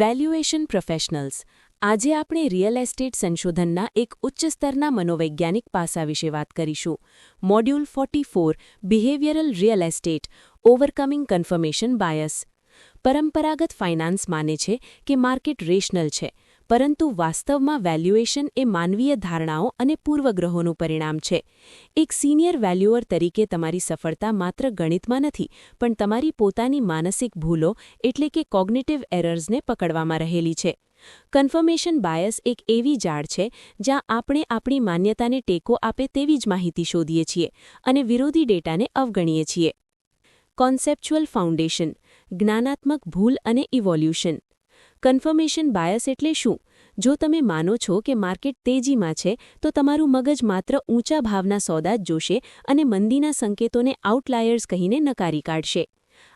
Valuation professionals આજે આપણે real estate સંશોધનના એક ઉચ્ચ સ્તરના મનોવૈજ્ઞાનિક પાસા વિશે વાત કરીશું. Module 44 behavioural real estate overcoming confirmation bias. પરંપરાગત ફાઇનાન્સ માને છે કે માર્કેટ રેશનલ છે, પરંતુ વાસ્તવમાં વેલ્યુએશન એ માનવીય ધારણાઓ અને પૂર્વગ્રહોનું પરિણામ છે. એક સિનિયર વેલ્યુઅર તરીકે તમારી સફળતા માત્ર ગણિતમાં નથી, પણ તમારી પોતાની માનસિક ભૂલો એટલે કે કોગ્નિટિવ એરર્સને પકડવામાં રહેલી છે. કન્ફર્મેશન બાયસ એક એવી જાળ છે જ્યાં આપણે આપણી માન્યતાને ટેકો આપે તેવી જ માહિતી શોધીએ છીએ અને વિરોધી ડેટાને અવગણીએ છીએ. કોન્સેપ્ચ્યુઅલ ફાઉન્ડેશન, જ્ઞાનાત્મક ભૂલ અને ઇવોલ્યુશન. કન્ફર્મેશન બાયસ એટલે શું? જો તમે માનો છો કે માર્કેટ તેજીમાં છે, તો તમારું મગજ માત્ર ઊંચા ભાવના સોદા જ જોશે અને મંદીના સંકેતોને આઉટલાયર્સ કહીને નકારી કાઢશે.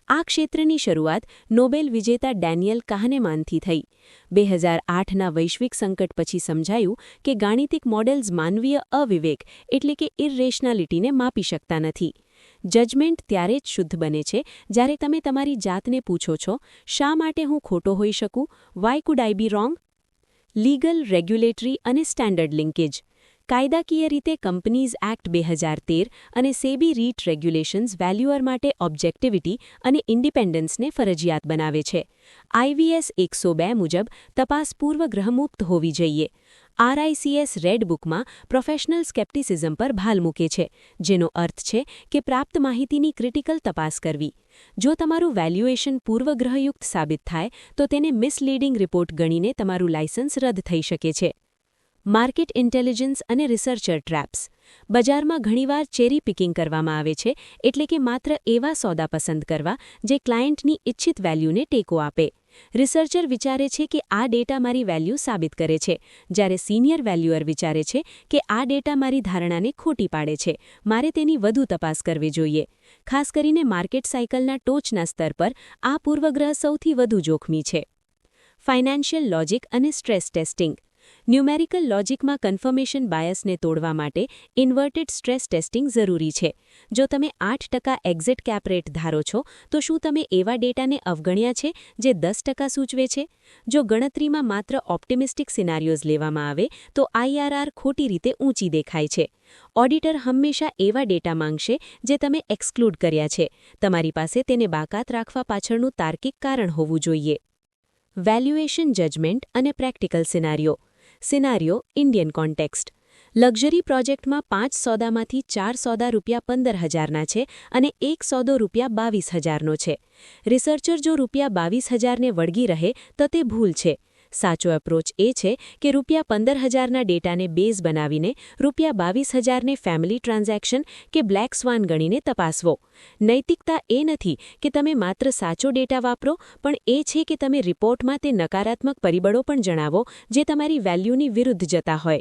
આ ક્ષેત્રની શરૂઆત નોબેલ વિજેતા ડેનિયલ કાહનેમાનથી થઈ. 2008ના વૈશ્વિક સંકટ પછી સમજાયું કે ગાણિતિક મોડેલ્સ માનવીય અવિવેક એટલે કે ઇરરેશનાલિટીને માપી શકતા નથી. જજમેન્ટ ત્યારે જ શુદ્ધ બને છે જ્યારે તમે તમારી જાતને પૂછો છો, શા માટે હું ખોટો હોઈ શકું? Why could I B wrong? Legal, regulatory અને સ્ટેન્ડર્ડ લિંકેજ. કાયદાકીય રીતે કંપનીઝ એક્ટ 2013 અને સેબી રીટ રેગ્યુલેશન્સ વેલ્યુઅર માટે ઓબ્જેક્ટિવિટી અને ઇન્ડિપેન્ડન્સને ફરજિયાત બનાવે છે. IVS 102 મુજબ તપાસ પૂર્વગ્રહમુક્ત હોવી જોઈએ. RICS રેડ બુકમાં પ્રોફેશનલ સ્કેપ્ટિસિઝમ પર ભાલ મૂકે છે, જેનો અર્થ છે કે પ્રાપ્ત માહિતીની ક્રિટિકલ તપાસ કરવી. જો તમારું વેલ્યુએશન પૂર્વગ્રહયુક્ત સાબિત થાય, તો તેને મિસલીડિંગ રિપોર્ટ ગણીને તમારું લાયસન્સ રદ થઈ શકે છે. માર્કેટ ઇન્ટેલિજન્સ અને રિસર્ચર ટ્રેપ્સ. બજારમાં ઘણીવાર ચેરી પિકિંગ કરવામાં આવે છે, એટલે કે માત્ર એવા સોદા પસંદ કરવા જે ક્લાયન્ટની ઇચ્છિત વેલ્યુને ટેકો આપે. રિસર્ચર વિચારે છે કે આ ડેટા મારી વેલ્યુ સાબિત કરે છે, જ્યારે સિનિયર વેલ્યુઅર વિચારે છે કે આ ડેટા મારી ધારણાને ખોટી પાડે છે, મારે તેની વધુ તપાસ કરવી જોઈએ. ખાસ કરીને માર્કેટ સાયકલના ટોચના સ્તર પર આ પૂર્વગ્રહ સૌથી વધુ જોખમી છે. ફાઇનાન્શિયલ લોજિક અને સ્ટ્રેસ ટેસ્ટિંગ. ન્યુમેરિકલ લોજિકમાં કન્ફર્મેશન બાયસને તોડવા માટે ઇન્વર્ટેડ સ્ટ્રેસ ટેસ્ટિંગ જરૂરી છે. જો તમે 8% એક્ઝિટ કેપ રેટ ધારો છો, તો શું તમે એવા ડેટાને અવગણ્યા છે જે 10% સૂચવે છે? જો ગણતરીમાં માત્ર ઓપ્ટિમિસ્ટિક સિનારિયોઝ લેવામાં આવે, તો IRR ખોટી રીતે ઊંચી દેખાય છે. ઓડિટર હંમેશા એવા ડેટા માંગશે જે તમે એક્સક્લુડ કર્યા છે. તમારી પાસે તેને બાકાત રાખવા પાછળનું તાર્કિક કારણ હોવું જોઈએ. વેલ્યુએશન જજમેન્ટ અને practical scenario. Scenario Indian context. Luxury પ્રોજેક્ટમાં 5 સોદામાંથી 4 સોદા ₹15,000ના છે અને 1 સોદો ₹22,000નો છે. રિસર્ચર જો ₹22,000ને વળગી રહે તો તે ભૂલ છે. સાચો એપ્રોચ એ છે કે ₹15,000ના ડેટાને બેઝ બનાવીને ₹22,000ને ફેમિલી ટ્રાન્ઝેક્શન કે બ્લેક સ્વાન ગણીને તપાસવો. નૈતિકતા એ નથી કે તમે માત્ર સાચો ડેટા વાપરો, પણ એ છે કે તમે રિપોર્ટમાં તે નકારાત્મક પરિબળો પણ જણાવો જે તમારી વેલ્યુની વિરુદ્ધ જતા હોય.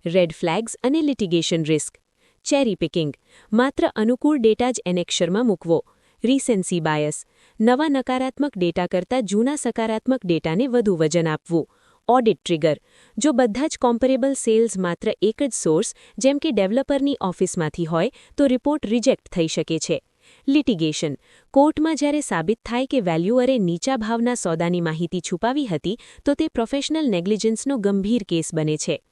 રેડ ફ્લેગ્સ અને લિટિગેશન રિસ્ક. Cherry picking. માત્ર અનુકૂળ ડેટા જ એનેક્ષરમાં મૂકવો. રિસેન્સી બાયસ. નવા નકારાત્મક ડેટા કરતાં જૂના સકારાત્મક ડેટાને વધુ વજન આપવું. Audit trigger. જો બધા જ કોમ્પરેબલ સેલ્સ માત્ર એક જ સોર્સ, જેમ કે ડેવલપરની ઓફિસમાંથી હોય, તો રિપોર્ટ રિજેક્ટ થઈ શકે છે. લિટિગેશન. કોર્ટમાં જ્યારે સાબિત થાય કે વેલ્યુઅરે નીચા ભાવના સોદાની માહિતી છુપાવી હતી, તો તે પ્રોફેશનલ નેગ્લિજન્સનો ગંભીર કેસ બને છે.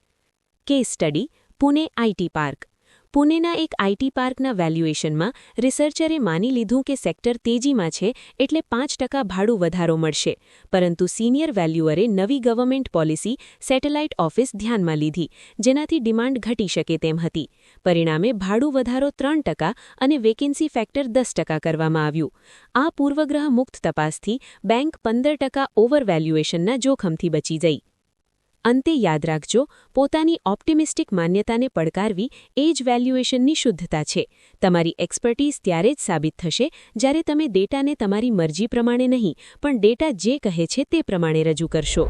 Case study. Pune IT park. પુણેના એક આઈટી પાર્કના વેલ્યુએશનમાં રિસર્ચરે માની લીધું કે સેક્ટર તેજીમાં છે, એટલે 5% ભાડું વધારો મળશે, પરંતુ સિનિયર વેલ્યુઅરે નવી ગવર્મેન્ટ પોલિસી સેટેલાઇટ ઓફિસ ધ્યાનમાં લીધી, જેનાથી ડિમાન્ડ ઘટી શકે તેમ હતી. પરિણામે ભાડું વધારો 3% અને વેકેન્સી ફેક્ટર 10% કરવામાં આવ્યું. આ પૂર્વગ્રહ મુક્ત તપાસથી બેંક 15% ઓવર વેલ્યુએશનના જોખમથી બચી ગઈ. અંતે યાદ રાખજો, પોતાની ઓપ્ટિમિસ્ટિક માન્યતાને પડકારવી એ જ વેલ્યુએશનની શુદ્ધતા છે. તમારી એક્સપર્ટીઝ ત્યારે જ સાબિત થશે જ્યારે તમે ડેટાને તમારી મરજી પ્રમાણે નહીં, પણ ડેટા જે કહે છે તે પ્રમાણે રજૂ કરશો.